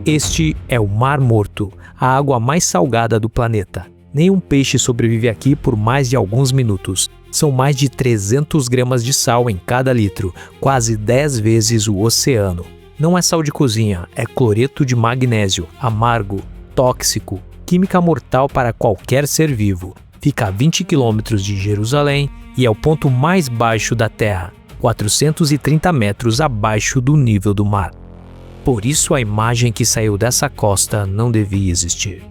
Este é o Mar Morto, a água mais salgada do planeta. Nenhum peixe sobrevive aqui por mais de alguns minutos. São mais de 300 gramas de sal em cada litro, quase 10 vezes o oceano. Não é sal de cozinha, é cloreto de magnésio, amargo, tóxico, química mortal para qualquer ser vivo. Fica a 20 quilômetros de Jerusalém e é o ponto mais baixo da Terra, 430 metros abaixo do nível do mar. Por isso a imagem que saiu dessa costa não devia existir.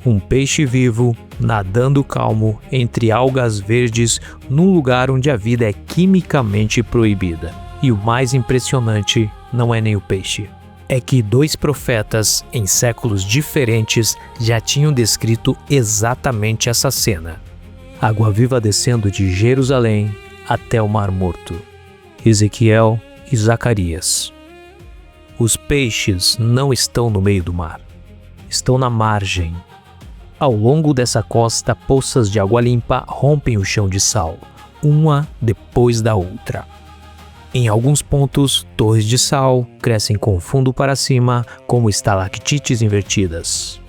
Um peixe vivo, nadando calmo entre algas verdes num lugar onde a vida é quimicamente proibida. E o mais impressionante não é nem o peixe. É que 2 profetas, em séculos diferentes, já tinham descrito exatamente essa cena. Água viva descendo de Jerusalém até o Mar Morto. Ezequiel e Zacarias. Os peixes não estão no meio do mar. Estão na margem. Ao longo dessa costa, poças de água limpa rompem o chão de sal, uma depois da outra. Em alguns pontos, torres de sal crescem com o fundo para cima, como estalactites invertidas.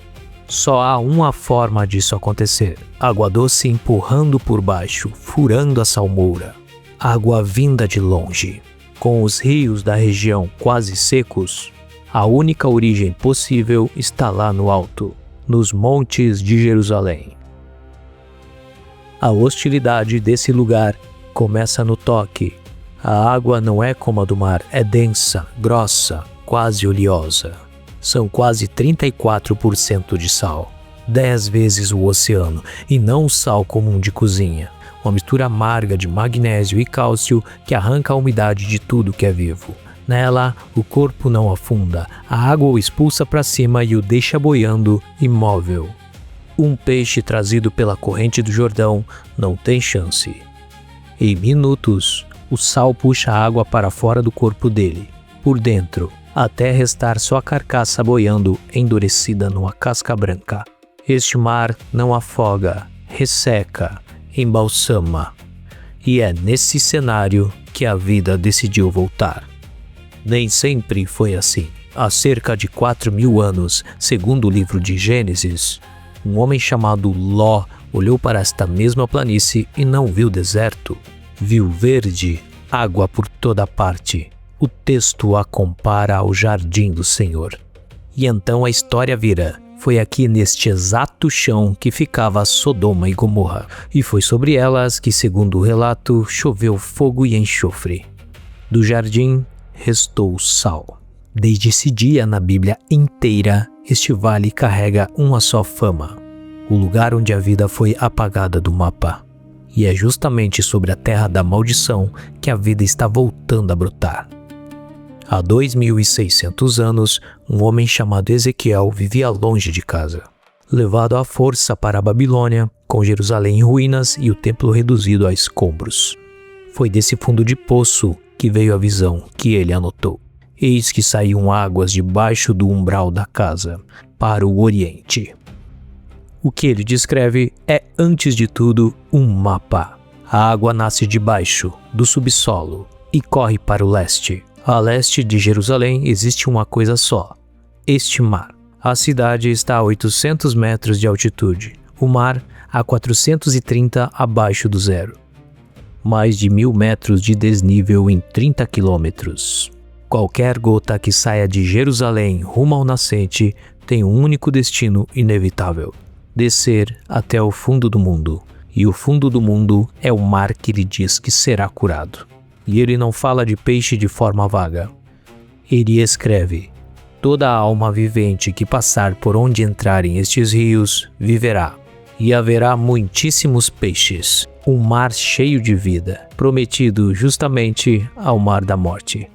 Só há uma forma disso acontecer: água doce empurrando por baixo, furando a salmoura. Água vinda de longe. Com os rios da região quase secos, a única origem possível está lá no alto, nos montes de Jerusalém. A hostilidade desse lugar começa no toque. A água não é como a do mar, é densa, grossa, quase oleosa. São quase 34% de sal, 10 vezes o oceano, e não o sal comum de cozinha. Uma mistura amarga de magnésio e cálcio que arranca a umidade de tudo que é vivo. Nela, o corpo não afunda, a água o expulsa para cima e o deixa boiando, imóvel. Um peixe trazido pela corrente do Jordão não tem chance. Em minutos, o sal puxa a água para fora do corpo dele, por dentro, até restar só a carcaça boiando, endurecida numa casca branca. Este mar não afoga, resseca, embalsama. E é nesse cenário que a vida decidiu voltar. Nem sempre foi assim. Há cerca de 4.000 anos, segundo o livro de Gênesis, um homem chamado Ló olhou para esta mesma planície e não viu deserto. Viu verde, água por toda parte. O texto a compara ao jardim do Senhor. E então a história vira: foi aqui neste exato chão que ficava Sodoma e Gomorra, e foi sobre elas que, segundo o relato, choveu fogo e enxofre. Do jardim restou sal. Desde esse dia, na Bíblia inteira, este vale carrega uma só fama: o lugar onde a vida foi apagada do mapa. E é justamente sobre a terra da maldição que a vida está voltando a brotar. Há 2.600 anos, um homem chamado Ezequiel vivia longe de casa, levado à força para a Babilônia, com Jerusalém em ruínas e o templo reduzido a escombros. Foi desse fundo de poço que veio a visão que ele anotou. Eis que saíam águas debaixo do umbral da casa, para o oriente. O que ele descreve é, antes de tudo, um mapa. A água nasce debaixo, do subsolo, e corre para o leste. A leste de Jerusalém existe uma coisa só: este mar. A cidade está a 800 metros de altitude, o mar a 430 abaixo do zero. Mais de 1.000 metros de desnível em 30 quilômetros. Qualquer gota que saia de Jerusalém rumo ao nascente tem um único destino inevitável: descer até o fundo do mundo. E o fundo do mundo é o mar que ele diz que será curado. E ele não fala de peixe de forma vaga. Ele escreve: toda alma vivente que passar por onde entrarem estes rios viverá. E haverá muitíssimos peixes, um mar cheio de vida, prometido justamente ao mar da morte.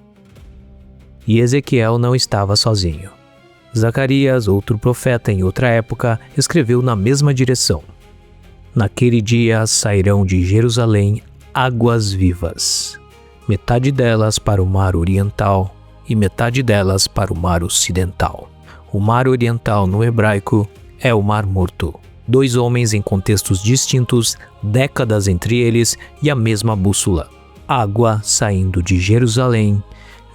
E Ezequiel não estava sozinho. Zacarias, outro profeta em outra época, escreveu na mesma direção: naquele dia sairão de Jerusalém águas vivas, metade delas para o mar oriental e metade delas para o mar ocidental. O mar oriental no hebraico é o Mar Morto. 2 homens em contextos distintos, décadas entre eles e a mesma bússola. Água saindo de Jerusalém,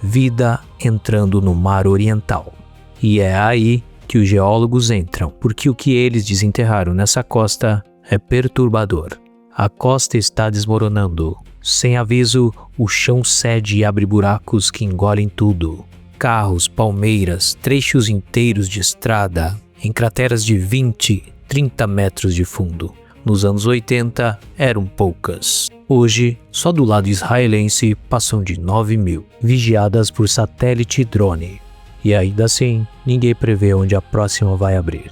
vida entrando no mar oriental. E é aí que os geólogos entram, porque o que eles desenterraram nessa costa é perturbador. A costa está desmoronando. Sem aviso, o chão cede e abre buracos que engolem tudo. Carros, palmeiras, trechos inteiros de estrada, em crateras de 20, 30 metros de fundo. Nos anos 80, eram poucas. Hoje, só do lado israelense, passam de 9.000, vigiadas por satélite e drone. E ainda assim, ninguém prevê onde a próxima vai abrir.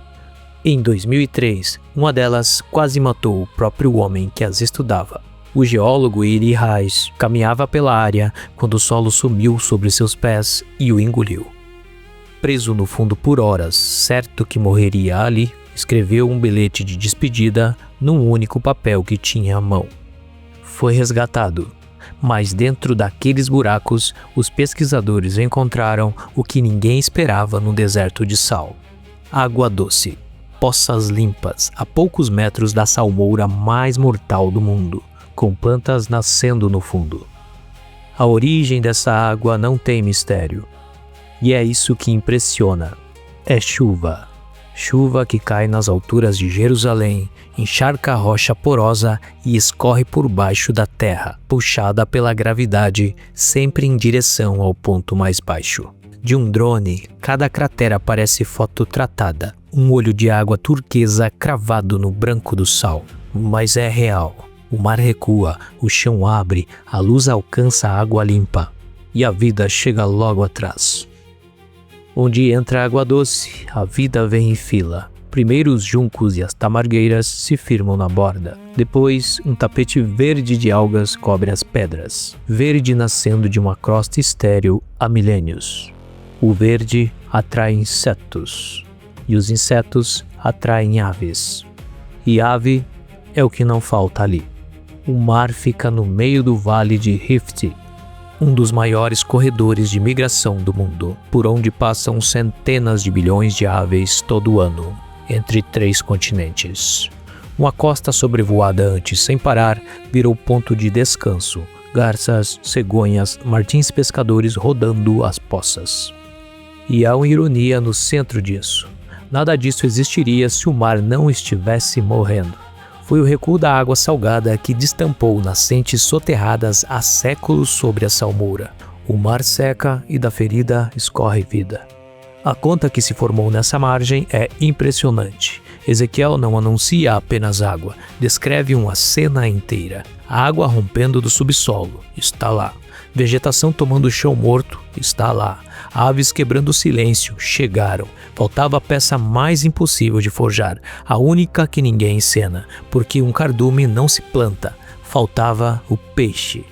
Em 2003, uma delas quase matou o próprio homem que as estudava. O geólogo Iri Reis caminhava pela área quando o solo sumiu sobre seus pés e o engoliu. Preso no fundo por horas, certo que morreria ali, escreveu um bilhete de despedida num único papel que tinha à mão. Foi resgatado, mas dentro daqueles buracos, os pesquisadores encontraram o que ninguém esperava no deserto de sal: água doce, poças limpas a poucos metros da salmoura mais mortal do mundo, com plantas nascendo no fundo. A origem dessa água não tem mistério. E é isso que impressiona. É chuva. Chuva que cai nas alturas de Jerusalém, encharca a rocha porosa e escorre por baixo da terra, puxada pela gravidade, sempre em direção ao ponto mais baixo. De um drone, cada cratera parece fototratada, um olho de água turquesa cravado no branco do sal. Mas é real. O mar recua, o chão abre, a luz alcança a água limpa e a vida chega logo atrás. Onde entra a água doce, a vida vem em fila. Primeiro os juncos e as tamargueiras se firmam na borda. Depois, um tapete verde de algas cobre as pedras, verde nascendo de uma crosta estéril há milênios. O verde atrai insetos, e os insetos atraem aves. E ave é o que não falta ali. O mar fica no meio do vale de Rift, um dos maiores corredores de migração do mundo, por onde passam centenas de bilhões de aves todo ano, entre 3 continentes. Uma costa sobrevoada antes sem parar virou ponto de descanso, garças, cegonhas, martins pescadores rodando as poças. E há uma ironia no centro disso. Nada disso existiria se o mar não estivesse morrendo. Foi o recuo da água salgada que destampou nascentes soterradas há séculos sobre a salmoura. O mar seca e da ferida escorre vida. A conta que se formou nessa margem é impressionante. Ezequiel não anuncia apenas água, descreve uma cena inteira. A água rompendo do subsolo, está lá. Vegetação tomando chão morto, está lá. Aves quebrando o silêncio, chegaram. Faltava a peça mais impossível de forjar, a única que ninguém encena, porque um cardume não se planta. Faltava o peixe.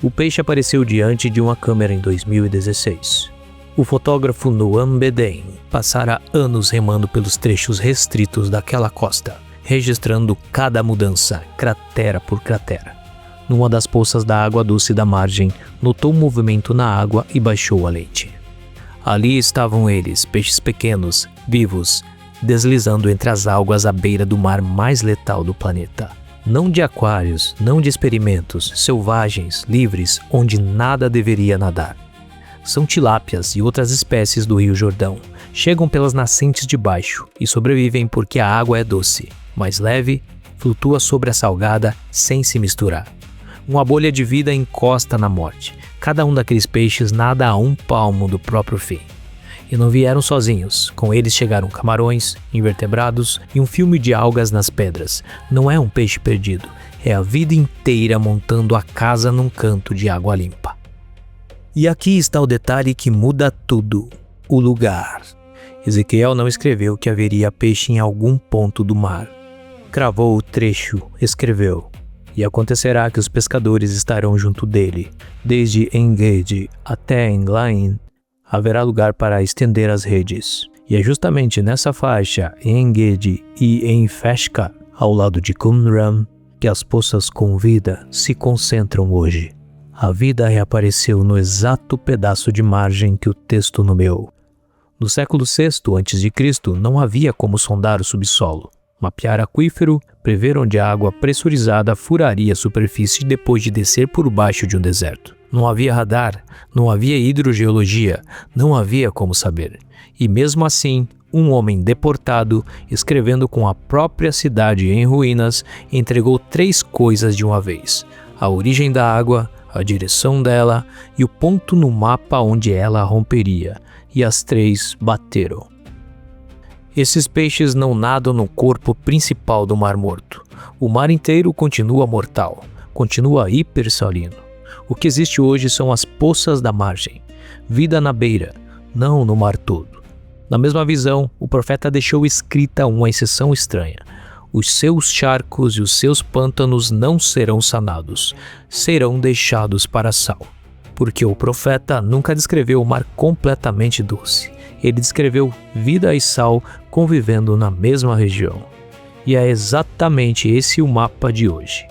O peixe apareceu diante de uma câmera em 2016. O fotógrafo Noam Beden passara anos remando pelos trechos restritos daquela costa, registrando cada mudança, cratera por cratera. Numa das poças da água doce da margem, notou um movimento na água e baixou a lente. Ali estavam eles, peixes pequenos, vivos, deslizando entre as algas à beira do mar mais letal do planeta. Não de aquários, não de experimentos, selvagens, livres, onde nada deveria nadar. São tilápias e outras espécies do Rio Jordão. Chegam pelas nascentes de baixo e sobrevivem porque a água é doce, mais leve, flutua sobre a salgada sem se misturar. Uma bolha de vida encosta na morte. Cada um daqueles peixes nada a um palmo do próprio fim. E não vieram sozinhos. Com eles chegaram camarões, invertebrados e um filme de algas nas pedras. Não é um peixe perdido. É a vida inteira montando a casa num canto de água limpa. E aqui está o detalhe que muda tudo. O lugar. Ezequiel não escreveu que haveria peixe em algum ponto do mar. Cravou o trecho, escreveu. E acontecerá que os pescadores estarão junto dele. Desde En-Gedi até En-Laim, haverá lugar para estender as redes. E é justamente nessa faixa, En-Gedi e En-Feshka, ao lado de Qumran, que as poças com vida se concentram hoje. A vida reapareceu no exato pedaço de margem que o texto nomeou. No século VI a.C., não havia como sondar o subsolo. mapear aquífero, prever onde a água pressurizada furaria a superfície depois de descer por baixo de um deserto. Não havia radar, não havia hidrogeologia, não havia como saber. E mesmo assim, um homem deportado, escrevendo com a própria cidade em ruínas, entregou 3 coisas de uma vez: a origem da água, a direção dela e o ponto no mapa onde ela romperia. E as 3 bateram. Esses peixes não nadam no corpo principal do Mar Morto. O mar inteiro continua mortal, continua hipersalino. O que existe hoje são as poças da margem, vida na beira, não no mar todo. Na mesma visão, o profeta deixou escrita uma exceção estranha: os seus charcos e os seus pântanos não serão sanados, serão deixados para sal. Porque o profeta nunca descreveu o mar completamente doce. Ele descreveu vida e sal convivendo na mesma região. E é exatamente esse o mapa de hoje.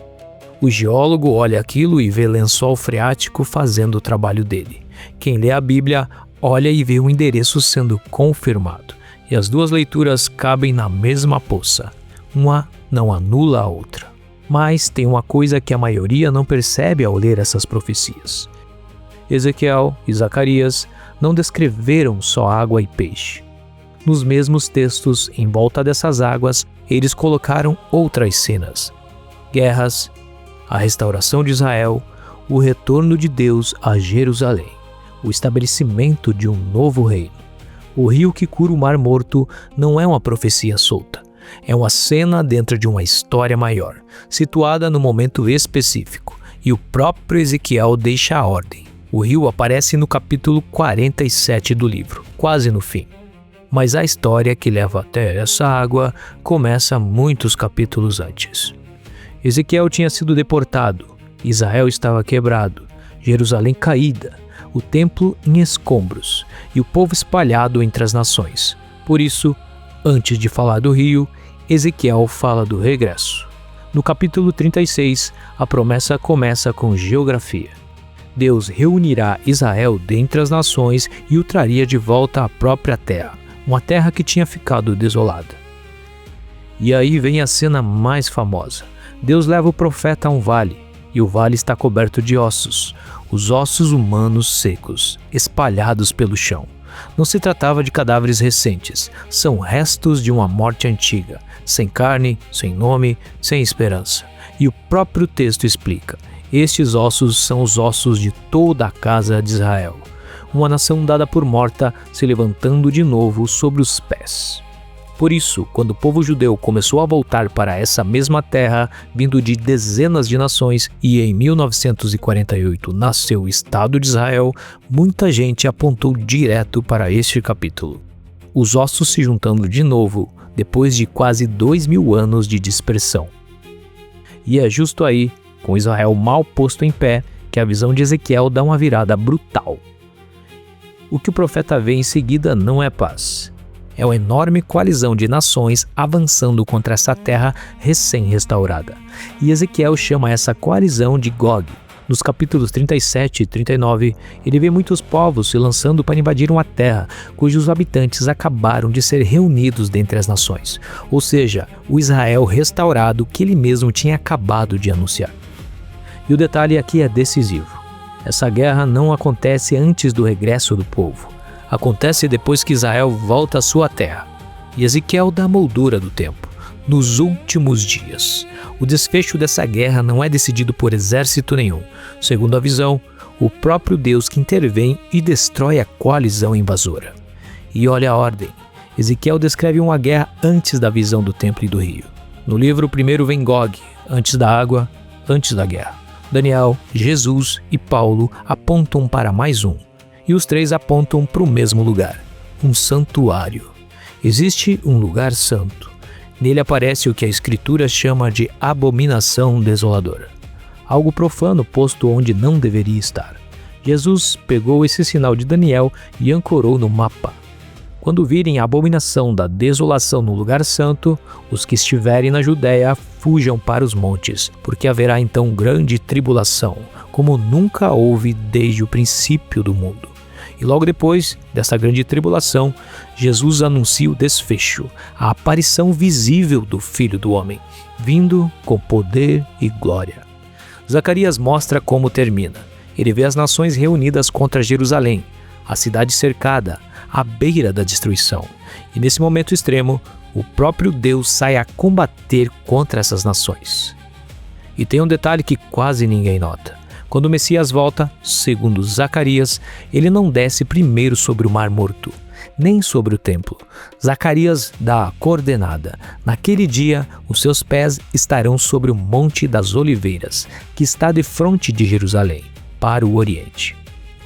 O geólogo olha aquilo e vê lençol freático fazendo o trabalho dele. Quem lê a Bíblia olha e vê o endereço sendo confirmado. E as 2 leituras cabem na mesma poça. Uma não anula a outra. Mas tem uma coisa que a maioria não percebe ao ler essas profecias. Ezequiel e Zacarias não descreveram só água e peixe. Nos mesmos textos, em volta dessas águas, eles colocaram outras cenas: guerras, a restauração de Israel, o retorno de Deus a Jerusalém, o estabelecimento de um novo reino. O rio que cura o Mar Morto não é uma profecia solta. É uma cena dentro de uma história maior, situada no momento específico, e o próprio Ezequiel deixa a ordem. O rio aparece no capítulo 47 do livro, quase no fim. Mas a história que leva até essa água começa muitos capítulos antes. Ezequiel tinha sido deportado, Israel estava quebrado, Jerusalém caída, o templo em escombros e o povo espalhado entre as nações. Por isso, antes de falar do rio, Ezequiel fala do regresso. No capítulo 36, a promessa começa com geografia. Deus reunirá Israel dentre as nações e o traria de volta à própria terra, uma terra que tinha ficado desolada. E aí vem a cena mais famosa. Deus leva o profeta a um vale, e o vale está coberto de ossos, os ossos humanos secos, espalhados pelo chão. Não se tratava de cadáveres recentes, são restos de uma morte antiga, sem carne, sem nome, sem esperança. E o próprio texto explica: estes ossos são os ossos de toda a casa de Israel, uma nação dada por morta se levantando de novo sobre os pés. Por isso, quando o povo judeu começou a voltar para essa mesma terra, vindo de dezenas de nações, e em 1948 nasceu o Estado de Israel, muita gente apontou direto para este capítulo. Os ossos se juntando de novo, depois de quase 2000 anos de dispersão. E é justo aí, com Israel mal posto em pé, que a visão de Ezequiel dá uma virada brutal. O que o profeta vê em seguida não é paz. É uma enorme coalizão de nações avançando contra essa terra recém-restaurada. E Ezequiel chama essa coalizão de Gog. Nos capítulos 37 e 39, ele vê muitos povos se lançando para invadir uma terra cujos habitantes acabaram de ser reunidos dentre as nações, ou seja, o Israel restaurado que ele mesmo tinha acabado de anunciar. E o detalhe aqui é decisivo. Essa guerra não acontece antes do regresso do povo. Acontece depois que Israel volta à sua terra. E Ezequiel dá a moldura do tempo. Nos últimos dias. O desfecho dessa guerra não é decidido por exército nenhum. Segundo a visão, o próprio Deus que intervém e destrói a coalizão invasora. E olha a ordem. Ezequiel descreve uma guerra antes da visão do templo e do rio. No livro, primeiro vem Gog, antes da água, antes da guerra. Daniel, Jesus e Paulo apontam para mais um. E os 3 apontam para o mesmo lugar, um santuário. Existe um lugar santo. Nele aparece o que a Escritura chama de abominação desoladora. Algo profano posto onde não deveria estar. Jesus pegou esse sinal de Daniel e ancorou no mapa. Quando virem a abominação da desolação no lugar santo, os que estiverem na Judéia fujam para os montes, porque haverá então grande tribulação, como nunca houve desde o princípio do mundo. E logo depois dessa grande tribulação, Jesus anuncia o desfecho, a aparição visível do Filho do Homem, vindo com poder e glória. Zacarias mostra como termina. Ele vê as nações reunidas contra Jerusalém, a cidade cercada, à beira da destruição. E nesse momento extremo, o próprio Deus sai a combater contra essas nações. E tem um detalhe que quase ninguém nota. Quando o Messias volta, segundo Zacarias, ele não desce primeiro sobre o Mar Morto, nem sobre o templo. Zacarias dá a coordenada. Naquele dia, os seus pés estarão sobre o Monte das Oliveiras, que está defronte de Jerusalém, para o Oriente.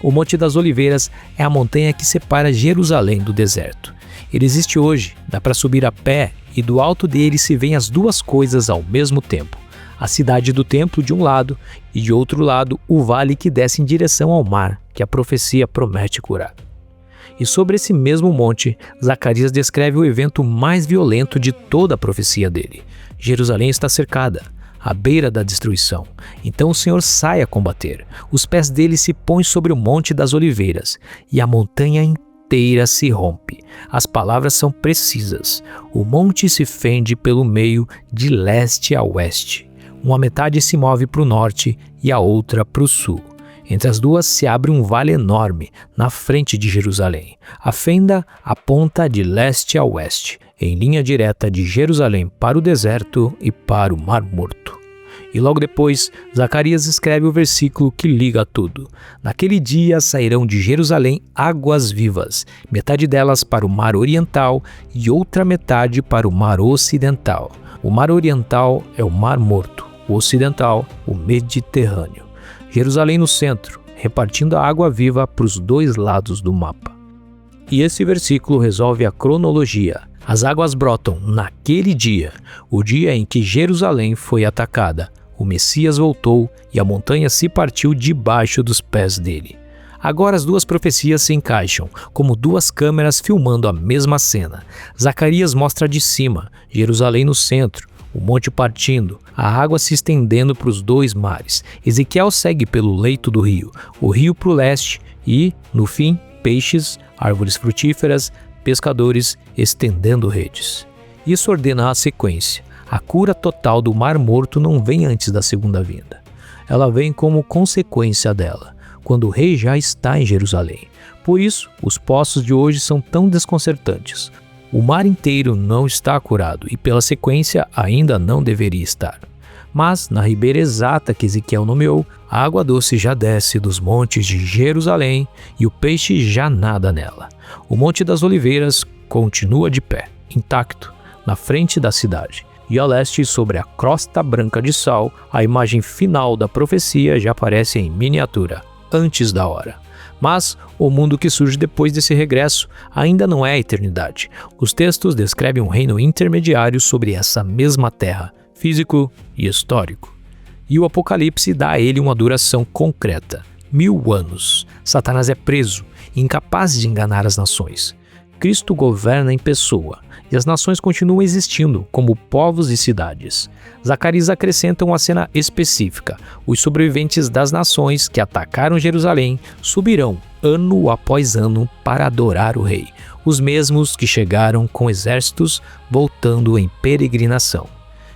O Monte das Oliveiras é a montanha que separa Jerusalém do deserto. Ele existe hoje, dá para subir a pé e do alto dele se veem as duas coisas ao mesmo tempo. A cidade do templo de um lado e de outro lado o vale que desce em direção ao mar, que a profecia promete curar. E sobre esse mesmo monte, Zacarias descreve o evento mais violento de toda a profecia dele. Jerusalém está cercada, à beira da destruição. Então o Senhor sai a combater. Os pés dele se põem sobre o Monte das Oliveiras e a montanha inteira se rompe. As palavras são precisas. O monte se fende pelo meio de leste a oeste. Uma metade se move para o norte e a outra para o sul. Entre as duas se abre um vale enorme na frente de Jerusalém. A fenda aponta de leste a oeste, em linha direta de Jerusalém para o deserto e para o Mar Morto. E logo depois, Zacarias escreve o versículo que liga tudo. Naquele dia sairão de Jerusalém águas vivas, metade delas para o Mar Oriental e outra metade para o Mar Ocidental. O Mar Oriental é o Mar Morto, o Ocidental, o Mediterrâneo. Jerusalém no centro, repartindo a água viva para os dois lados do mapa. E esse versículo resolve a cronologia. As águas brotam naquele dia, o dia em que Jerusalém foi atacada. O Messias voltou e a montanha se partiu debaixo dos pés dele. Agora as duas profecias se encaixam, como duas câmeras filmando a mesma cena. Zacarias mostra de cima, Jerusalém no centro, o monte partindo, a água se estendendo para os dois mares. Ezequiel segue pelo leito do rio, o rio para o leste e, no fim, peixes, árvores frutíferas, pescadores estendendo redes. Isso ordena a sequência. A cura total do Mar Morto não vem antes da segunda vinda. Ela vem como consequência dela, quando o rei já está em Jerusalém. Por isso, os poços de hoje são tão desconcertantes. O mar inteiro não está curado e, pela sequência, ainda não deveria estar. Mas, na ribeira exata que Ezequiel nomeou, a água doce já desce dos montes de Jerusalém e o peixe já nada nela. O Monte das Oliveiras continua de pé, intacto, na frente da cidade. E a leste, sobre a crosta branca de sal, a imagem final da profecia já aparece em miniatura, antes da hora. Mas o mundo que surge depois desse regresso ainda não é a eternidade. Os textos descrevem um reino intermediário sobre essa mesma terra, físico e histórico. E o Apocalipse dá a ele uma duração concreta, 1000 anos. Satanás é preso, incapaz de enganar as nações. Cristo governa em pessoa, e as nações continuam existindo como povos e cidades. Zacarias acrescenta uma cena específica. Os sobreviventes das nações que atacaram Jerusalém subirão ano após ano para adorar o rei, os mesmos que chegaram com exércitos voltando em peregrinação.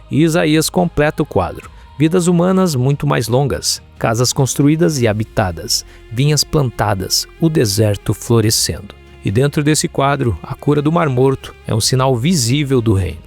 E Isaías completa o quadro. Vidas humanas muito mais longas, casas construídas e habitadas, vinhas plantadas, o deserto florescendo. E dentro desse quadro, a cura do Mar Morto é um sinal visível do reino.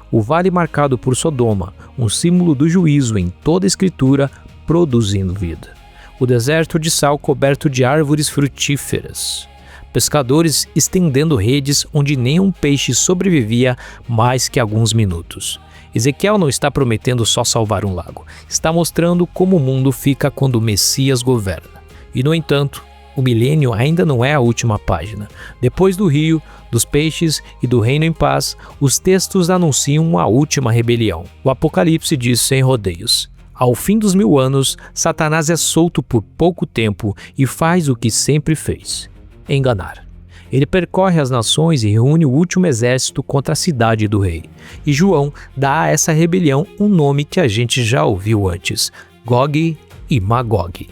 O vale marcado por Sodoma, um símbolo do juízo em toda a Escritura, produzindo vida. O deserto de sal coberto de árvores frutíferas. Pescadores estendendo redes onde nenhum peixe sobrevivia mais que alguns minutos. Ezequiel não está prometendo só salvar um lago, está mostrando como o mundo fica quando o Messias governa. E, no entanto, o milênio ainda não é a última página. Depois do rio, dos peixes e do reino em paz, os textos anunciam uma última rebelião. O Apocalipse diz sem rodeios: ao fim dos 1000 anos, Satanás é solto por pouco tempo e faz o que sempre fez: enganar. Ele percorre as nações e reúne o último exército contra a cidade do rei. E João dá a essa rebelião um nome que a gente já ouviu antes: Gog e Magog.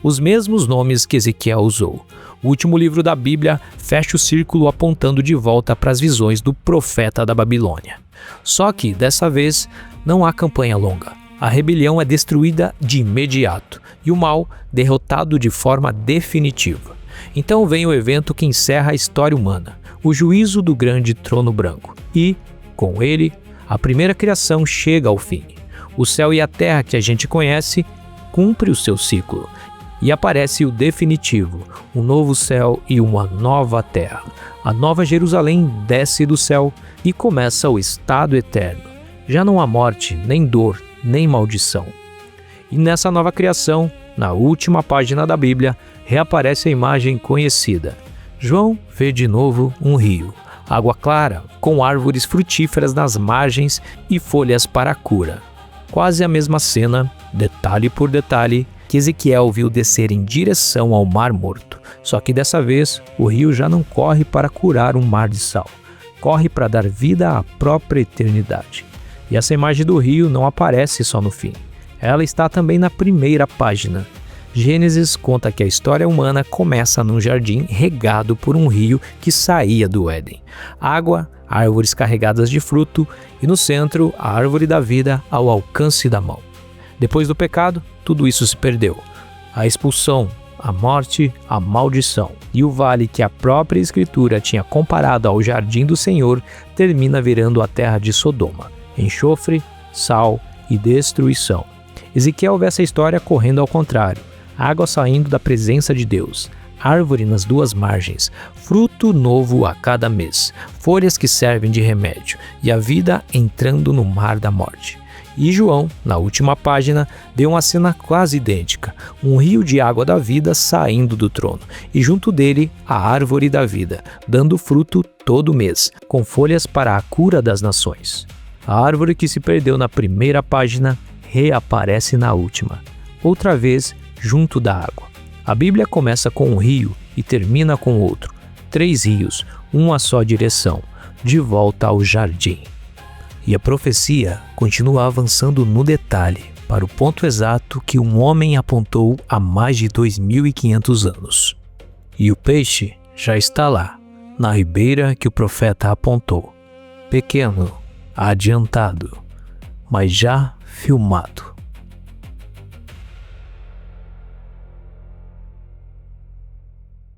os mesmos nomes que Ezequiel usou. O último livro da Bíblia fecha o círculo apontando de volta para as visões do profeta da Babilônia. Só que, dessa vez, não há campanha longa. A rebelião é destruída de imediato e o mal derrotado de forma definitiva. Então vem o evento que encerra a história humana, o juízo do grande trono branco. E, com ele, a primeira criação chega ao fim. O céu e a terra que a gente conhece cumpre o seu ciclo. E aparece o definitivo, um novo céu e uma nova terra. A nova Jerusalém desce do céu e começa o estado eterno. Já não há morte, nem dor, nem maldição. E nessa nova criação, na última página da Bíblia, reaparece a imagem conhecida. João vê de novo um rio, água clara, com árvores frutíferas nas margens e folhas para a cura. Quase a mesma cena, detalhe por detalhe, que Ezequiel viu descer em direção ao Mar Morto. Só que dessa vez, o rio já não corre para curar um mar de sal, corre para dar vida à própria eternidade. E essa imagem do rio não aparece só no fim, ela está também na primeira página. Gênesis conta que a história humana começa num jardim regado por um rio que saía do Éden. Água, árvores carregadas de fruto e no centro a árvore da vida ao alcance da mão. Depois do pecado, tudo isso se perdeu. A expulsão, a morte, a maldição e o vale que a própria Escritura tinha comparado ao jardim do Senhor termina virando a terra de Sodoma. Enxofre, sal e destruição. Ezequiel vê essa história correndo ao contrário. Água saindo da presença de Deus, árvore nas duas margens, fruto novo a cada mês, folhas que servem de remédio e a vida entrando no mar da morte. E João, na última página, deu uma cena quase idêntica, um rio de água da vida saindo do trono, e junto dele a árvore da vida, dando fruto todo mês, com folhas para a cura das nações. A árvore que se perdeu na primeira página reaparece na última, outra vez junto da água. A Bíblia começa com um rio e termina com outro, 3 rios, uma só direção, de volta ao jardim. E a profecia continua avançando no detalhe, para o ponto exato que um homem apontou há mais de 2.500 anos. E o peixe já está lá, na ribeira que o profeta apontou. Pequeno, adiantado, mas já filmado.